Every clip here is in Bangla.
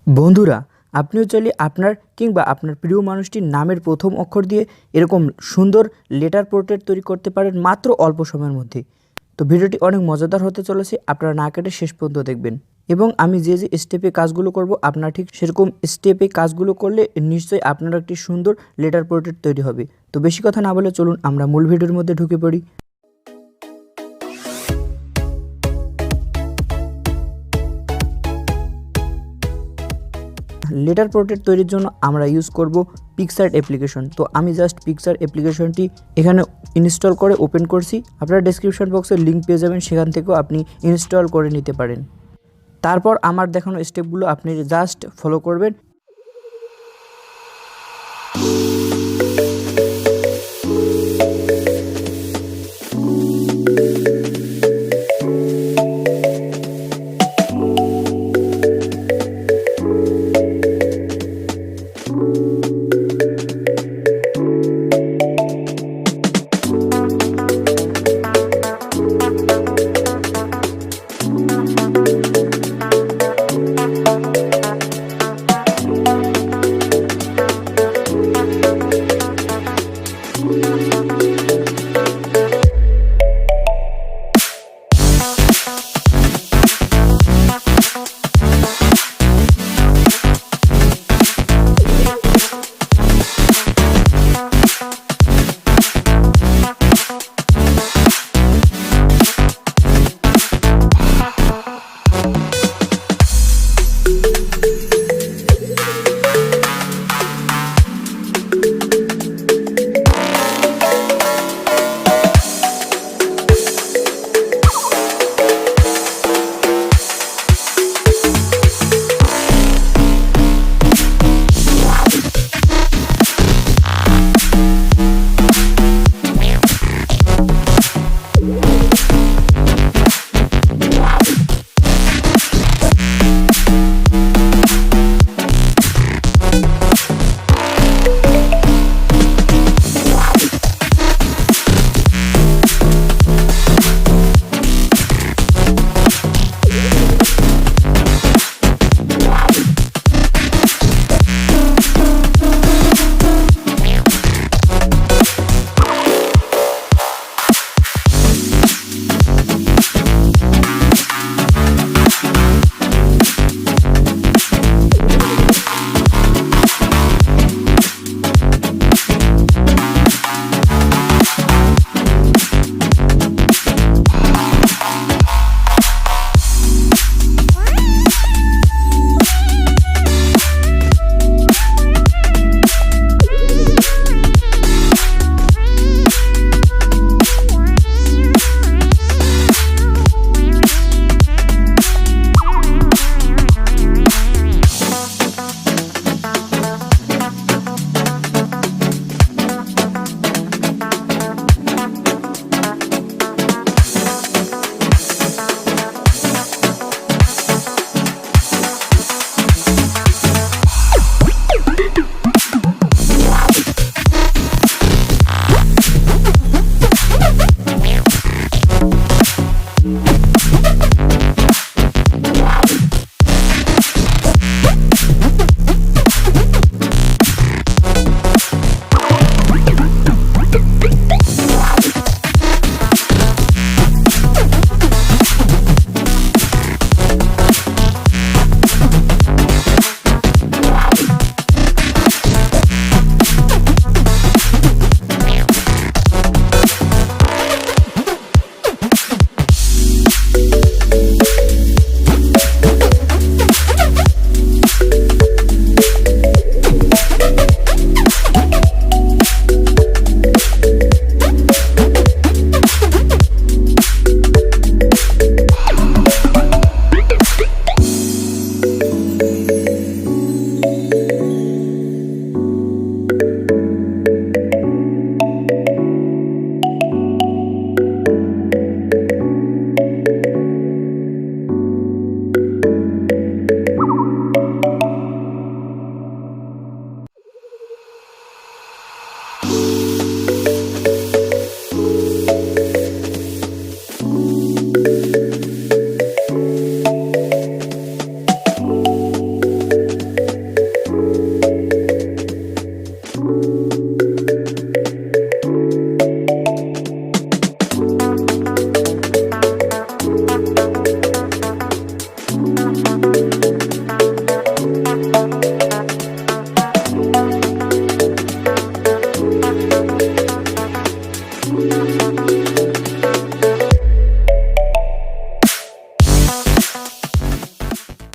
বন্ধুরা, আপনিও চাইলে আপনার কিংবা আপনার প্রিয় মানুষটির নামের প্রথম অক্ষর দিয়ে এরকম সুন্দর লেটার পোর্ট্রেট তৈরি করতে পারেন মাত্র অল্প সময়ের মধ্যে। তো ভিডিওটি অনেক মজাদার হতে চলেছে, আপনারা না কেটে শেষ পর্যন্ত দেখবেন। এবং আমি যে স্টেপে কাজগুলো করব আপনারা ঠিক সেরকম স্টেপে কাজগুলো করলে নিশ্চয়ই আপনার একটি সুন্দর লেটার পোর্ট্রেট তৈরি হবে। তো বেশি কথা না বলে চলুন আমরা মূল ভিডিওর মধ্যে ঢুকে পড়ি। লেটার পোর্ট্রেট তৈরির জন্য আমরা ইউজ করব পিক্সার্ট অ্যাপ্লিকেশন। তো আমি জাস্ট পিক্সার্ট অ্যাপ্লিকেশনটি এখানে ইনস্টল করে ওপেন করছি। আপনারা ডেসক্রিপশন বক্সে লিঙ্ক পেয়ে যাবেন, সেখান থেকেও আপনি ইনস্টল করে নিতে পারেন। তারপর আমার দেখানো স্টেপগুলো আপনি জাস্ট ফলো করবেন।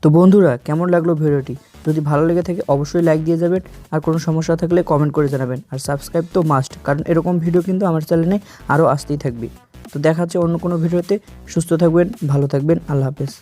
তো বন্ধুরা, কেমন লাগলো ভিডিওটি? যদি ভালো লেগে থাকে অবশ্যই লাইক দিয়ে যাবেন, আর কোনো সমস্যা থাকলে কমেন্ট করে জানাবেন, আর সাবস্ক্রাইব তো মাস্ট, কারণ এরকম ভিডিও কিন্তু আমার চ্যানেলে আরও আসতেই থাকবে। তো দেখা হচ্ছে অন্য কোনো ভিডিওতে। সুস্থ থাকবেন, ভালো থাকবেন, আল্লাহ হাফেজ।